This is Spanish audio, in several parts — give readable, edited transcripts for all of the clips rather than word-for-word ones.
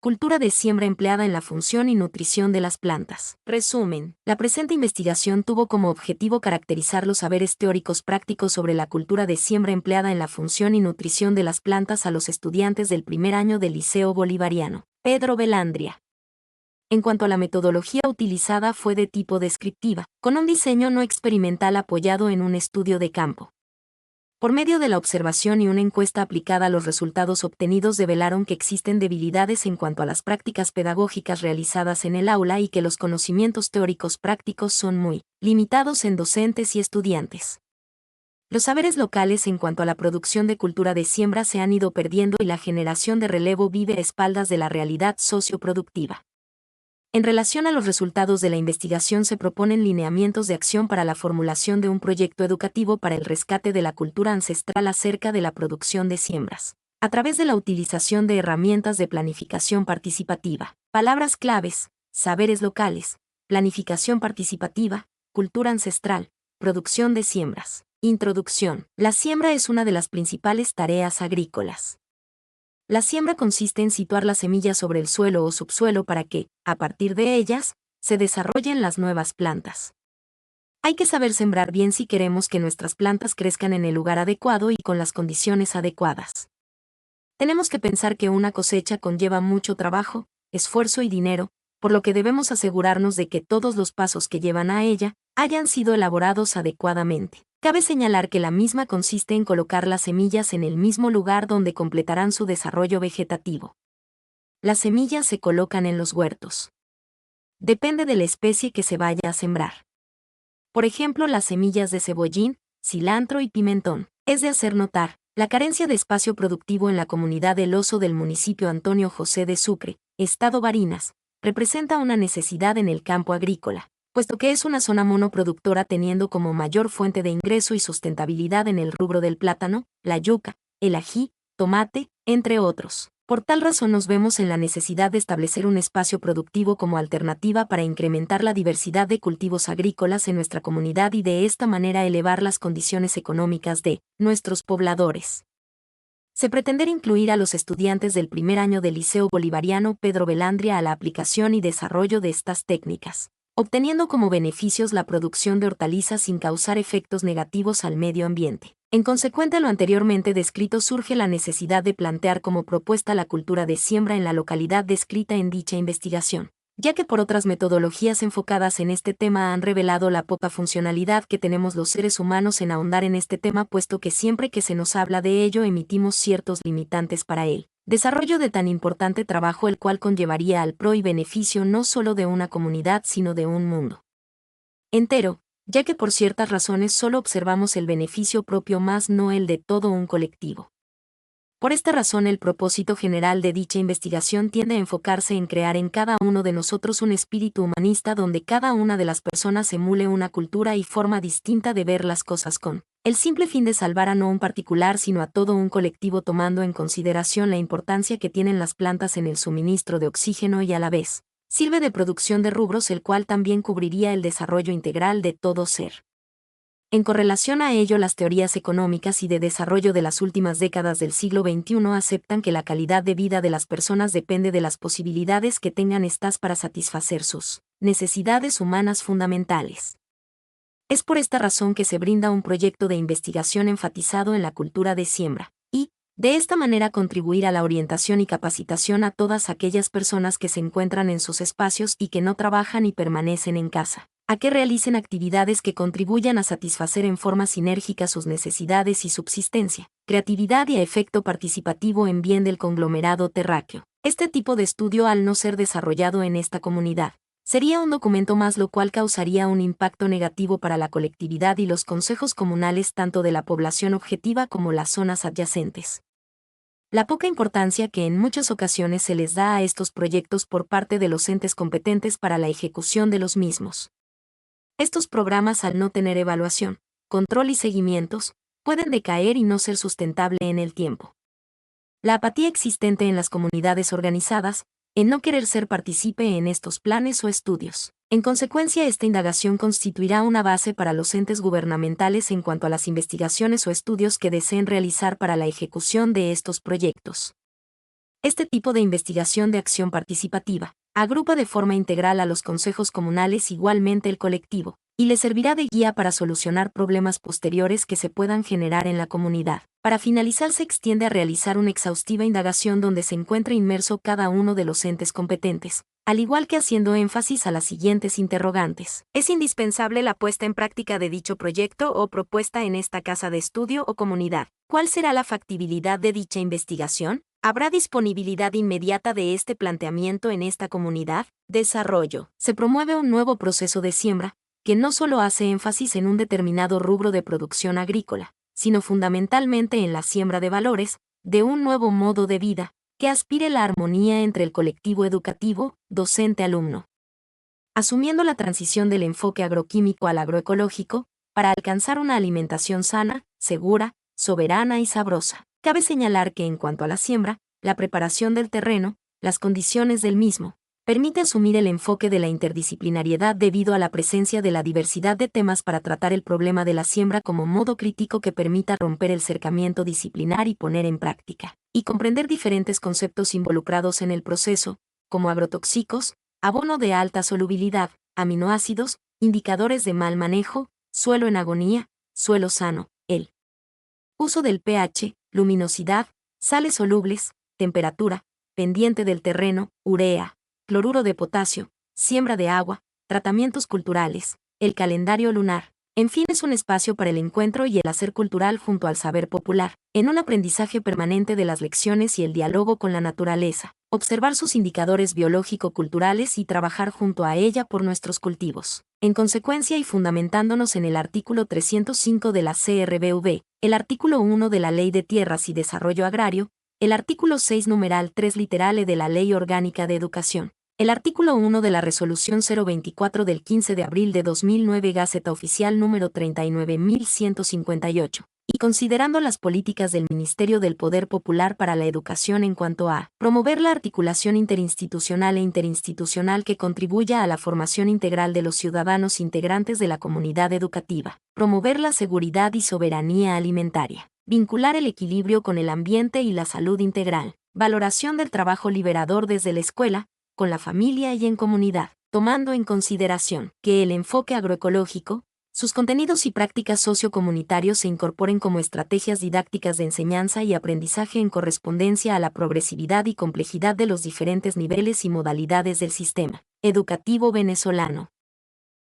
Cultura de siembra empleada en la función y nutrición de las plantas. Resumen. La presente investigación tuvo como objetivo caracterizar los saberes teóricos prácticos sobre la cultura de siembra empleada en la función y nutrición de las plantas a los estudiantes del primer año del Liceo Bolivariano Pedro Belandria. En cuanto a la metodología utilizada, fue de tipo descriptiva, con un diseño no experimental apoyado en un estudio de campo. Por medio de la observación y una encuesta aplicada, los resultados obtenidos develaron que existen debilidades en cuanto a las prácticas pedagógicas realizadas en el aula y que los conocimientos teóricos prácticos son muy limitados en docentes y estudiantes. Los saberes locales en cuanto a la producción de cultura de siembra se han ido perdiendo y la generación de relevo vive a espaldas de la realidad socioproductiva. En relación a los resultados de la investigación, se proponen lineamientos de acción para la formulación de un proyecto educativo para el rescate de la cultura ancestral acerca de la producción de siembras, a través de la utilización de herramientas de planificación participativa. Palabras claves: saberes locales, planificación participativa, cultura ancestral, producción de siembras. Introducción. La siembra es una de las principales tareas agrícolas. La siembra consiste en situar las semillas sobre el suelo o subsuelo para que, a partir de ellas, se desarrollen las nuevas plantas. Hay que saber sembrar bien si queremos que nuestras plantas crezcan en el lugar adecuado y con las condiciones adecuadas. Tenemos que pensar que una cosecha conlleva mucho trabajo, esfuerzo y dinero, por lo que debemos asegurarnos de que todos los pasos que llevan a ella hayan sido elaborados adecuadamente. Cabe señalar que la misma consiste en colocar las semillas en el mismo lugar donde completarán su desarrollo vegetativo. Las semillas se colocan en los huertos. Depende de la especie que se vaya a sembrar. Por ejemplo, las semillas de cebollín, cilantro y pimentón. Es de hacer notar la carencia de espacio productivo en la comunidad del Oso del municipio Antonio José de Sucre, Estado Barinas, representa una necesidad en el campo agrícola, puesto que es una zona monoproductora teniendo como mayor fuente de ingreso y sustentabilidad en el rubro del plátano, la yuca, el ají, tomate, entre otros. Por tal razón nos vemos en la necesidad de establecer un espacio productivo como alternativa para incrementar la diversidad de cultivos agrícolas en nuestra comunidad y de esta manera elevar las condiciones económicas de nuestros pobladores. Se pretende incluir a los estudiantes del primer año del Liceo Bolivariano Pedro Belandria a la aplicación y desarrollo de estas técnicas, obteniendo como beneficios la producción de hortalizas sin causar efectos negativos al medio ambiente. En consecuencia a lo anteriormente descrito, surge la necesidad de plantear como propuesta la cultura de siembra en la localidad descrita en dicha investigación, ya que por otras metodologías enfocadas en este tema han revelado la poca funcionalidad que tenemos los seres humanos en ahondar en este tema, puesto que siempre que se nos habla de ello emitimos ciertos limitantes para él. Desarrollo de tan importante trabajo, el cual conllevaría al pro y beneficio no solo de una comunidad sino de un mundo entero, ya que por ciertas razones solo observamos el beneficio propio más no el de todo un colectivo. Por esta razón, el propósito general de dicha investigación tiende a enfocarse en crear en cada uno de nosotros un espíritu humanista donde cada una de las personas emule una cultura y forma distinta de ver las cosas con el simple fin de salvar a no un particular sino a todo un colectivo, tomando en consideración la importancia que tienen las plantas en el suministro de oxígeno y a la vez sirve de producción de rubros, el cual también cubriría el desarrollo integral de todo ser. En correlación a ello, las teorías económicas y de desarrollo de las últimas décadas del siglo XXI aceptan que la calidad de vida de las personas depende de las posibilidades que tengan éstas para satisfacer sus necesidades humanas fundamentales. Es por esta razón que se brinda un proyecto de investigación enfatizado en la cultura de siembra, y, de esta manera, contribuir a la orientación y capacitación a todas aquellas personas que se encuentran en sus espacios y que no trabajan y permanecen en casa, a que realicen actividades que contribuyan a satisfacer en forma sinérgica sus necesidades y subsistencia, creatividad y efecto participativo en bien del conglomerado terráqueo. Este tipo de estudio, al no ser desarrollado en esta comunidad, sería un documento más, lo cual causaría un impacto negativo para la colectividad y los consejos comunales tanto de la población objetiva como las zonas adyacentes. La poca importancia que en muchas ocasiones se les da a estos proyectos por parte de los entes competentes para la ejecución de los mismos. Estos programas, al no tener evaluación, control y seguimientos, pueden decaer y no ser sustentable en el tiempo. La apatía existente en las comunidades organizadas, en no querer ser partícipe en estos planes o estudios. En consecuencia, esta indagación constituirá una base para los entes gubernamentales en cuanto a las investigaciones o estudios que deseen realizar para la ejecución de estos proyectos. Este tipo de investigación de acción participativa agrupa de forma integral a los consejos comunales, igualmente el colectivo, y le servirá de guía para solucionar problemas posteriores que se puedan generar en la comunidad. Para finalizar, se extiende a realizar una exhaustiva indagación donde se encuentre inmerso cada uno de los entes competentes, al igual que haciendo énfasis a las siguientes interrogantes. ¿Es indispensable la puesta en práctica de dicho proyecto o propuesta en esta casa de estudio o comunidad? ¿Cuál será la factibilidad de dicha investigación? ¿Habrá disponibilidad inmediata de este planteamiento en esta comunidad? Desarrollo. Se promueve un nuevo proceso de siembra, que no solo hace énfasis en un determinado rubro de producción agrícola, sino fundamentalmente en la siembra de valores, de un nuevo modo de vida, que aspire la armonía entre el colectivo educativo, docente-alumno. Asumiendo la transición del enfoque agroquímico al agroecológico, para alcanzar una alimentación sana, segura, soberana y sabrosa. Cabe señalar que en cuanto a la siembra, la preparación del terreno, las condiciones del mismo, permite asumir el enfoque de la interdisciplinariedad debido a la presencia de la diversidad de temas para tratar el problema de la siembra como modo crítico que permita romper el cercamiento disciplinar y poner en práctica, y comprender diferentes conceptos involucrados en el proceso, como agrotóxicos, abono de alta solubilidad, aminoácidos, indicadores de mal manejo, suelo en agonía, suelo sano, el uso del pH, luminosidad, sales solubles, temperatura, pendiente del terreno, urea, cloruro de potasio, siembra de agua, tratamientos culturales, el calendario lunar. En fin, es un espacio para el encuentro y el hacer cultural junto al saber popular, en un aprendizaje permanente de las lecciones y el diálogo con la naturaleza, observar sus indicadores biológico-culturales y trabajar junto a ella por nuestros cultivos. En consecuencia y fundamentándonos en el artículo 305 de la CRBV, el artículo 1 de la Ley de Tierras y Desarrollo Agrario, el artículo 6 numeral 3 literal E de la Ley Orgánica de Educación, el artículo 1 de la Resolución 024 del 15 de abril de 2009 Gaceta Oficial número 39.158, y considerando las políticas del Ministerio del Poder Popular para la Educación en cuanto a promover la articulación interinstitucional e interinstitucional que contribuya a la formación integral de los ciudadanos integrantes de la comunidad educativa, promover la seguridad y soberanía alimentaria, vincular el equilibrio con el ambiente y la salud integral, valoración del trabajo liberador desde la escuela, con la familia y en comunidad, tomando en consideración que el enfoque agroecológico, sus contenidos y prácticas sociocomunitarios se incorporen como estrategias didácticas de enseñanza y aprendizaje en correspondencia a la progresividad y complejidad de los diferentes niveles y modalidades del sistema educativo venezolano.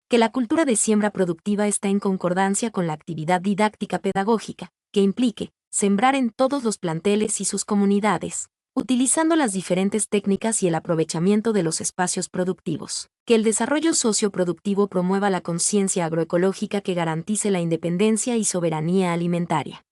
Que la cultura de siembra productiva está en concordancia con la actividad didáctica pedagógica, que implique sembrar en todos los planteles y sus comunidades, utilizando las diferentes técnicas y el aprovechamiento de los espacios productivos. Que el desarrollo socioproductivo promueva la conciencia agroecológica que garantice la independencia y soberanía alimentaria.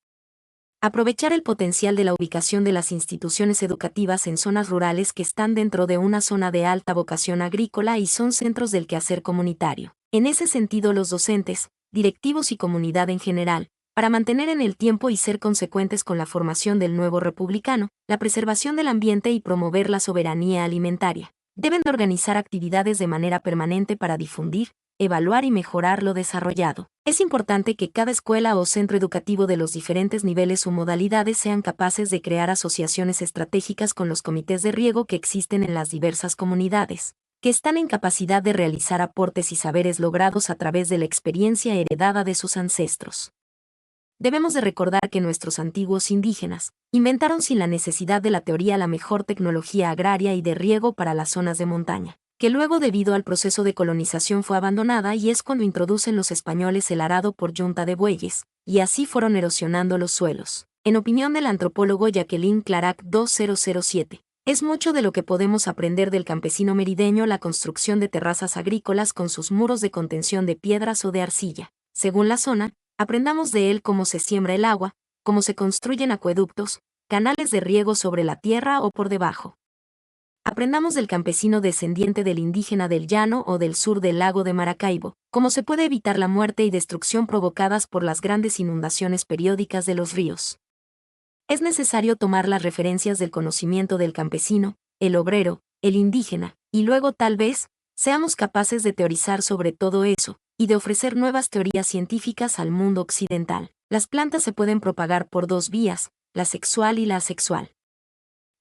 Aprovechar el potencial de la ubicación de las instituciones educativas en zonas rurales que están dentro de una zona de alta vocación agrícola y son centros del quehacer comunitario. En ese sentido, los docentes, directivos y comunidad en general, para mantener en el tiempo y ser consecuentes con la formación del nuevo republicano, la preservación del ambiente y promover la soberanía alimentaria, deben de organizar actividades de manera permanente para difundir, evaluar y mejorar lo desarrollado. Es importante que cada escuela o centro educativo de los diferentes niveles o modalidades sean capaces de crear asociaciones estratégicas con los comités de riego que existen en las diversas comunidades, que están en capacidad de realizar aportes y saberes logrados a través de la experiencia heredada de sus ancestros. Debemos de recordar que nuestros antiguos indígenas inventaron sin la necesidad de la teoría la mejor tecnología agraria y de riego para las zonas de montaña, que luego debido al proceso de colonización fue abandonada y es cuando introducen los españoles el arado por yunta de bueyes, y así fueron erosionando los suelos. En opinión del antropólogo Jacqueline Clarac 2007, es mucho de lo que podemos aprender del campesino merideño la construcción de terrazas agrícolas con sus muros de contención de piedras o de arcilla. Según la zona, aprendamos de él cómo se siembra el agua, cómo se construyen acueductos, canales de riego sobre la tierra o por debajo. Aprendamos del campesino descendiente del indígena del llano o del sur del lago de Maracaibo, cómo se puede evitar la muerte y destrucción provocadas por las grandes inundaciones periódicas de los ríos. Es necesario tomar las referencias del conocimiento del campesino, el obrero, el indígena, y luego tal vez, seamos capaces de teorizar sobre todo eso, y de ofrecer nuevas teorías científicas al mundo occidental. Las plantas se pueden propagar por dos vías, la sexual y la asexual.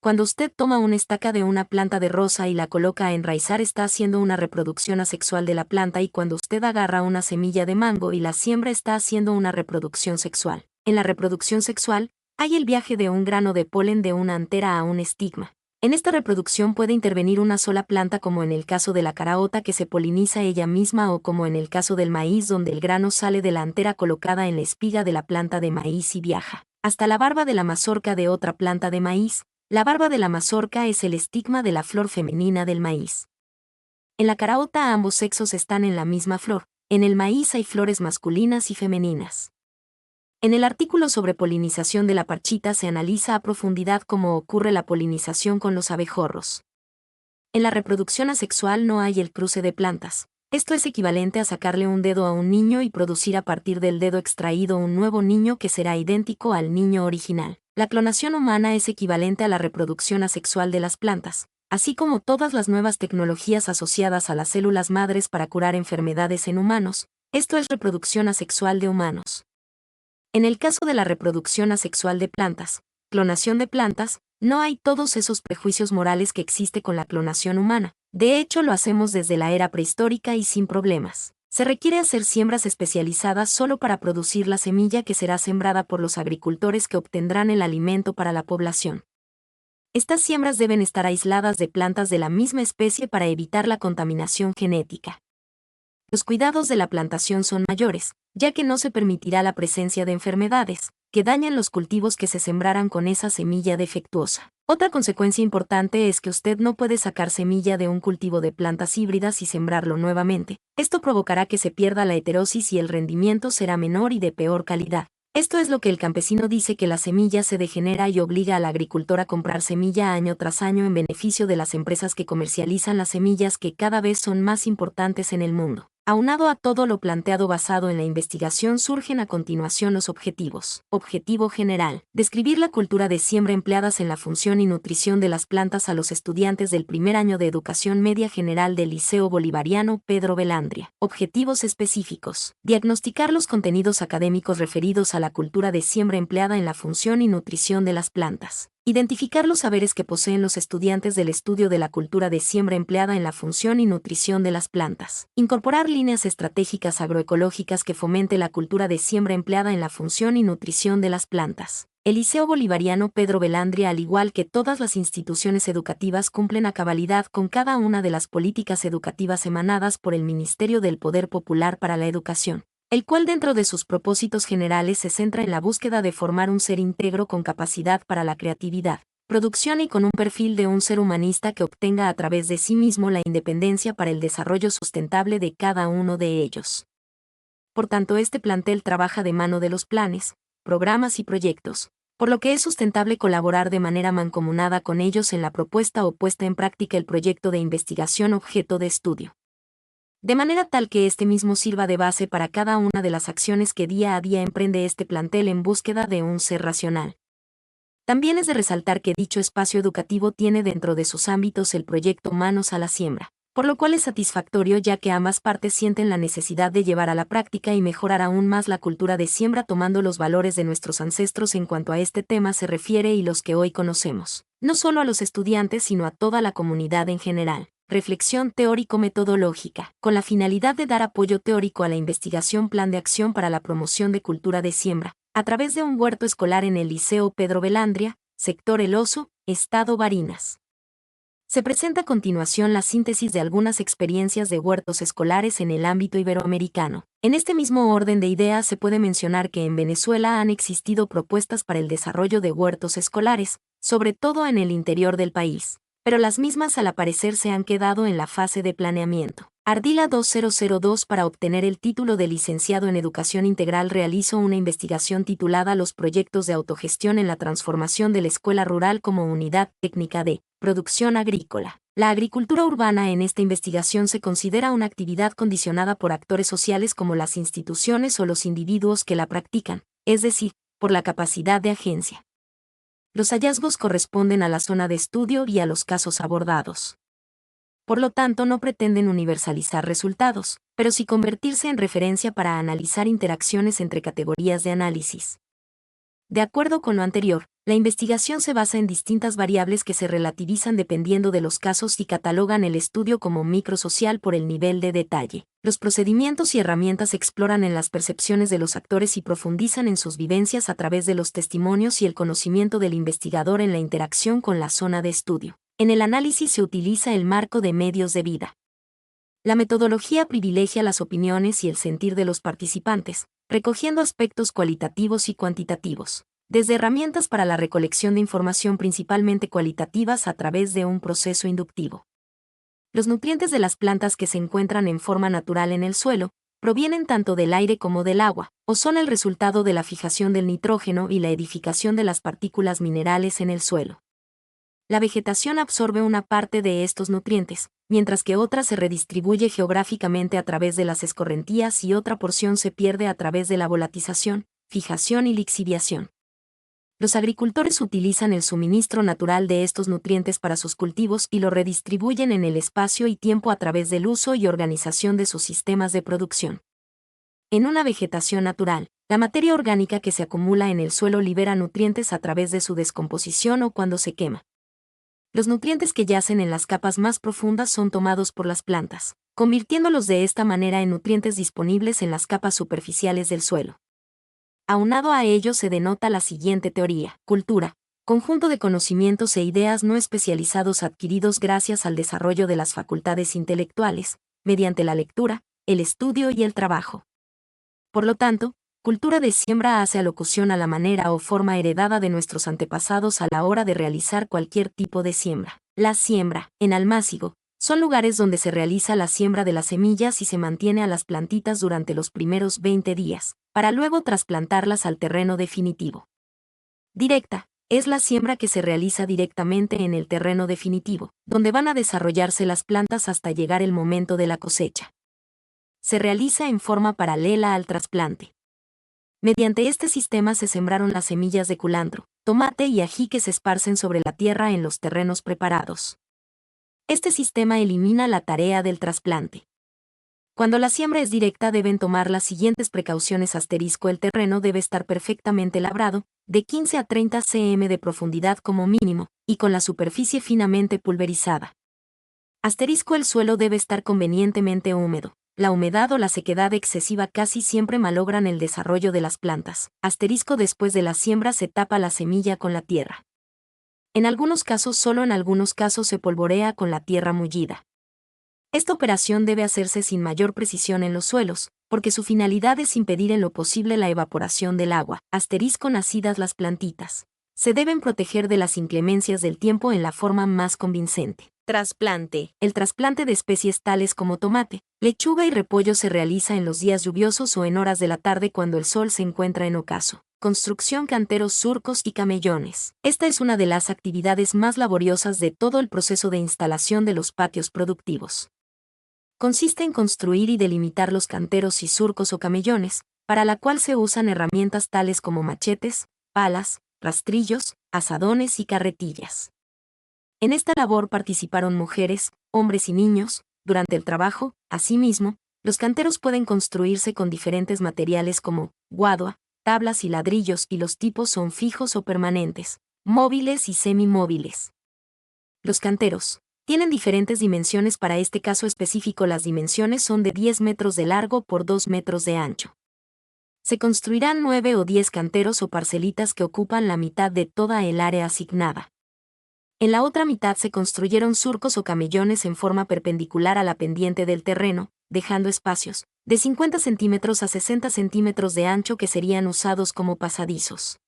Cuando usted toma una estaca de una planta de rosa y la coloca a enraizar, está haciendo una reproducción asexual de la planta, y cuando usted agarra una semilla de mango y la siembra, está haciendo una reproducción sexual. En la reproducción sexual, hay el viaje de un grano de polen de una antera a un estigma. En esta reproducción puede intervenir una sola planta, como en el caso de la caraota, que se poliniza ella misma, o como en el caso del maíz, donde el grano sale de la antera colocada en la espiga de la planta de maíz y viaja hasta la barba de la mazorca de otra planta de maíz. La barba de la mazorca es el estigma de la flor femenina del maíz. En la caraota ambos sexos están en la misma flor. En el maíz hay flores masculinas y femeninas. En el artículo sobre polinización de la parchita se analiza a profundidad cómo ocurre la polinización con los abejorros. En la reproducción asexual no hay el cruce de plantas. Esto es equivalente a sacarle un dedo a un niño y producir a partir del dedo extraído un nuevo niño que será idéntico al niño original. La clonación humana es equivalente a la reproducción asexual de las plantas, así como todas las nuevas tecnologías asociadas a las células madres para curar enfermedades en humanos. Esto es reproducción asexual de humanos. En el caso de la reproducción asexual de plantas, clonación de plantas, no hay todos esos prejuicios morales que existe con la clonación humana. De hecho, lo hacemos desde la era prehistórica y sin problemas. Se requiere hacer siembras especializadas solo para producir la semilla que será sembrada por los agricultores que obtendrán el alimento para la población. Estas siembras deben estar aisladas de plantas de la misma especie para evitar la contaminación genética. Los cuidados de la plantación son mayores, ya que no se permitirá la presencia de enfermedades que dañan los cultivos que se sembraran con esa semilla defectuosa. Otra consecuencia importante es que usted no puede sacar semilla de un cultivo de plantas híbridas y sembrarlo nuevamente. Esto provocará que se pierda la heterosis y el rendimiento será menor y de peor calidad. Esto es lo que el campesino dice, que la semilla se degenera y obliga al agricultor a comprar semilla año tras año en beneficio de las empresas que comercializan las semillas, que cada vez son más importantes en el mundo. Aunado a todo lo planteado basado en la investigación, surgen a continuación los objetivos. Objetivo general: describir la cultura de siembra empleadas en la función y nutrición de las plantas a los estudiantes del primer año de educación media general del Liceo Bolivariano Pedro Belandria. Objetivos específicos: diagnosticar los contenidos académicos referidos a la cultura de siembra empleada en la función y nutrición de las plantas. Identificar los saberes que poseen los estudiantes del estudio de la cultura de siembra empleada en la función y nutrición de las plantas. Incorporar líneas estratégicas agroecológicas que fomente la cultura de siembra empleada en la función y nutrición de las plantas. El Liceo Bolivariano Pedro Belandria, al igual que todas las instituciones educativas, cumplen a cabalidad con cada una de las políticas educativas emanadas por el Ministerio del Poder Popular para la Educación, el cual dentro de sus propósitos generales se centra en la búsqueda de formar un ser íntegro con capacidad para la creatividad, producción y con un perfil de un ser humanista que obtenga a través de sí mismo la independencia para el desarrollo sustentable de cada uno de ellos. Por tanto, este plantel trabaja de mano de los planes, programas y proyectos, por lo que es sustentable colaborar de manera mancomunada con ellos en la propuesta o puesta en práctica el proyecto de investigación objeto de estudio, de manera tal que este mismo sirva de base para cada una de las acciones que día a día emprende este plantel en búsqueda de un ser racional. También es de resaltar que dicho espacio educativo tiene dentro de sus ámbitos el proyecto Manos a la Siembra, por lo cual es satisfactorio, ya que ambas partes sienten la necesidad de llevar a la práctica y mejorar aún más la cultura de siembra, tomando los valores de nuestros ancestros en cuanto a este tema se refiere y los que hoy conocemos, no solo a los estudiantes sino a toda la comunidad en general. Reflexión teórico-metodológica. Con la finalidad de dar apoyo teórico a la investigación, plan de acción para la promoción de cultura de siembra, a través de un huerto escolar en el Liceo Pedro Belandria, sector El Oso, Estado Barinas. Se presenta a continuación la síntesis de algunas experiencias de huertos escolares en el ámbito iberoamericano. En este mismo orden de ideas se puede mencionar que en Venezuela han existido propuestas para el desarrollo de huertos escolares, sobre todo en el interior del país, pero las mismas al parecer se han quedado en la fase de planeamiento. Ardila 2002. Para obtener el título de licenciado en Educación Integral realizó una investigación titulada Los proyectos de autogestión en la transformación de la escuela rural como unidad técnica de producción agrícola. La agricultura urbana en esta investigación se considera una actividad condicionada por actores sociales como las instituciones o los individuos que la practican, es decir, por la capacidad de agencia. Los hallazgos corresponden a la zona de estudio y a los casos abordados. Por lo tanto, no pretenden universalizar resultados, pero sí convertirse en referencia para analizar interacciones entre categorías de análisis. De acuerdo con lo anterior, la investigación se basa en distintas variables que se relativizan dependiendo de los casos y catalogan el estudio como microsocial por el nivel de detalle. Los procedimientos y herramientas exploran en las percepciones de los actores y profundizan en sus vivencias a través de los testimonios y el conocimiento del investigador en la interacción con la zona de estudio. En el análisis se utiliza el marco de medios de vida. La metodología privilegia las opiniones y el sentir de los participantes, recogiendo aspectos cualitativos y cuantitativos, desde herramientas para la recolección de información principalmente cualitativas a través de un proceso inductivo. Los nutrientes de las plantas que se encuentran en forma natural en el suelo provienen tanto del aire como del agua, o son el resultado de la fijación del nitrógeno y la edificación de las partículas minerales en el suelo. La vegetación absorbe una parte de estos nutrientes, mientras que otra se redistribuye geográficamente a través de las escorrentías y otra porción se pierde a través de la volatización, fijación y lixiviación. Los agricultores utilizan el suministro natural de estos nutrientes para sus cultivos y lo redistribuyen en el espacio y tiempo a través del uso y organización de sus sistemas de producción. En una vegetación natural, la materia orgánica que se acumula en el suelo libera nutrientes a través de su descomposición o cuando se quema. Los nutrientes que yacen en las capas más profundas son tomados por las plantas, convirtiéndolos de esta manera en nutrientes disponibles en las capas superficiales del suelo. Aunado a ello se denota la siguiente teoría: cultura, conjunto de conocimientos e ideas no especializados adquiridos gracias al desarrollo de las facultades intelectuales, mediante la lectura, el estudio y el trabajo. Por lo tanto, cultura de siembra hace alocución a la manera o forma heredada de nuestros antepasados a la hora de realizar cualquier tipo de siembra. La siembra, en Almácigo, son lugares donde se realiza la siembra de las semillas y se mantiene a las plantitas durante los primeros 20 días, para luego trasplantarlas al terreno definitivo. Directa, es la siembra que se realiza directamente en el terreno definitivo, donde van a desarrollarse las plantas hasta llegar el momento de la cosecha. Se realiza en forma paralela al trasplante. Mediante este sistema se sembraron las semillas de culantro, tomate y ají que se esparcen sobre la tierra en los terrenos preparados. Este sistema elimina la tarea del trasplante. Cuando la siembra es directa deben tomar las siguientes precauciones: el terreno debe estar perfectamente labrado, de 15 a 30 cm de profundidad como mínimo, y con la superficie finamente pulverizada. El suelo debe estar convenientemente húmedo. La humedad o la sequedad excesiva casi siempre malogran el desarrollo de las plantas. Después de la siembra se tapa la semilla con la tierra. Solo en algunos casos se polvorea con la tierra mullida. Esta operación debe hacerse sin mayor precisión en los suelos, porque su finalidad es impedir en lo posible la evaporación del agua. Nacidas las plantitas. Se deben proteger de las inclemencias del tiempo en la forma más convincente. Trasplante. El trasplante de especies tales como tomate, lechuga y repollo se realiza en los días lluviosos o en horas de la tarde cuando el sol se encuentra en ocaso. Construcción: canteros, surcos y camellones. Esta es una de las actividades más laboriosas de todo el proceso de instalación de los patios productivos. Consiste en construir y delimitar los canteros y surcos o camellones, para la cual se usan herramientas tales como machetes, palas, rastrillos, azadones y carretillas. En esta labor participaron mujeres, hombres y niños. Durante el trabajo, asimismo, los canteros pueden construirse con diferentes materiales como guadua, tablas y ladrillos, y los tipos son fijos o permanentes, móviles y semimóviles. Los canteros tienen diferentes dimensiones. Para este caso específico las dimensiones son de 10 metros de largo por 2 metros de ancho. Se construirán 9 o 10 canteros o parcelitas que ocupan la mitad de toda el área asignada. En la otra mitad se construyeron surcos o camellones en forma perpendicular a la pendiente del terreno, dejando espacios de 50 centímetros a 60 centímetros de ancho que serían usados como pasadizos.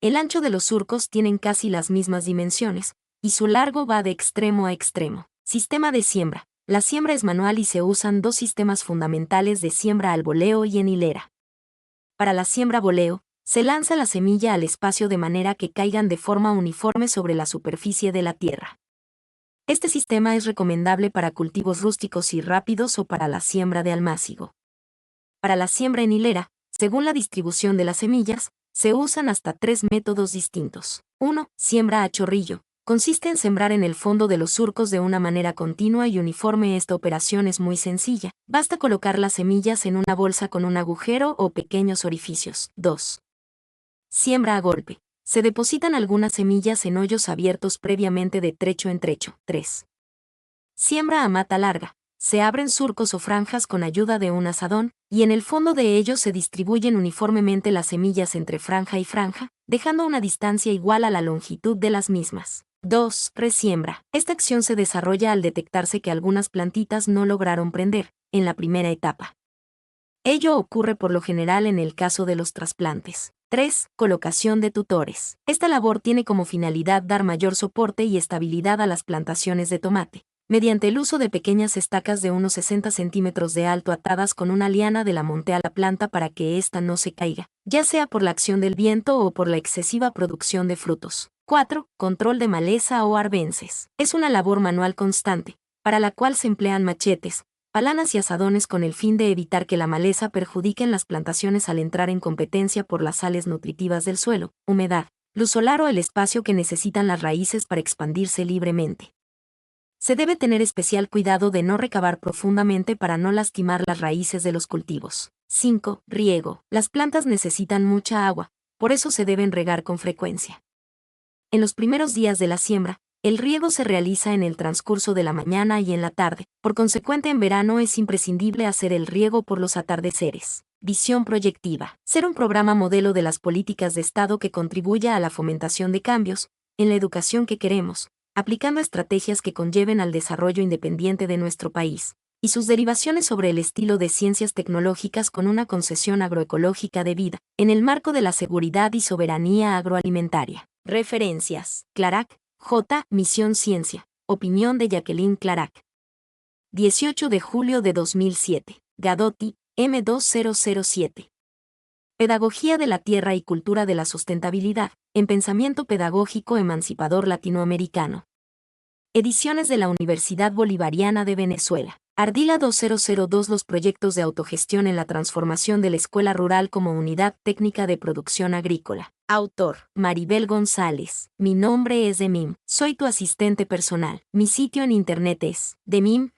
El ancho de los surcos tienen casi las mismas dimensiones, y su largo va de extremo a extremo. Sistema de siembra. La siembra es manual y se usan dos sistemas fundamentales de siembra: al voleo y en hilera. Para la siembra voleo, se lanza la semilla al espacio de manera que caigan de forma uniforme sobre la superficie de la tierra. Este sistema es recomendable para cultivos rústicos y rápidos o para la siembra de almácigo. Para la siembra en hilera, según la distribución de las semillas, se usan hasta 3 métodos distintos. 1. Siembra a chorrillo. Consiste en sembrar en el fondo de los surcos de una manera continua y uniforme. Esta operación es muy sencilla. Basta colocar las semillas en una bolsa con un agujero o pequeños orificios. 2. Siembra a golpe. Se depositan algunas semillas en hoyos abiertos previamente de trecho en trecho. 3. Siembra a mata larga. Se abren surcos o franjas con ayuda de un azadón, y en el fondo de ellos se distribuyen uniformemente las semillas entre franja y franja, dejando una distancia igual a la longitud de las mismas. 2. Resiembra. Esta acción se desarrolla al detectarse que algunas plantitas no lograron prender, en la primera etapa. Ello ocurre por lo general en el caso de los trasplantes. 3. Colocación de tutores. Esta labor tiene como finalidad dar mayor soporte y estabilidad a las plantaciones de tomate, mediante el uso de pequeñas estacas de unos 60 centímetros de alto atadas con una liana de la monte a la planta para que ésta no se caiga, ya sea por la acción del viento o por la excesiva producción de frutos. 4. Control de maleza o arbences. Es una labor manual constante, para la cual se emplean machetes, palanas y azadones con el fin de evitar que la maleza perjudique en las plantaciones al entrar en competencia por las sales nutritivas del suelo, humedad, luz solar o el espacio que necesitan las raíces para expandirse libremente. Se debe tener especial cuidado de no recavar profundamente para no lastimar las raíces de los cultivos. 5. Riego. Las plantas necesitan mucha agua, por eso se deben regar con frecuencia. En los primeros días de la siembra, el riego se realiza en el transcurso de la mañana y en la tarde, por consecuente en verano es imprescindible hacer el riego por los atardeceres. Visión proyectiva. Ser un programa modelo de las políticas de Estado que contribuya a la fomentación de cambios, en la educación que queremos, aplicando estrategias que conlleven al desarrollo independiente de nuestro país, y sus derivaciones sobre el estilo de ciencias tecnológicas con una concesión agroecológica debida, en el marco de la seguridad y soberanía agroalimentaria. Referencias. Clarac, J. Misión Ciencia. Opinión de Jacqueline Clarac. 18 de julio de 2007. Gadotti, M2007. Pedagogía de la Tierra y Cultura de la Sustentabilidad, en Pensamiento Pedagógico Emancipador Latinoamericano. Ediciones de la Universidad Bolivariana de Venezuela. Ardila 2002. Los proyectos de autogestión en la transformación de la escuela rural como unidad técnica de producción agrícola. Autor: Maribel González. Mi nombre es Demim. Soy tu asistente personal. Mi sitio en internet es demim.es.tl.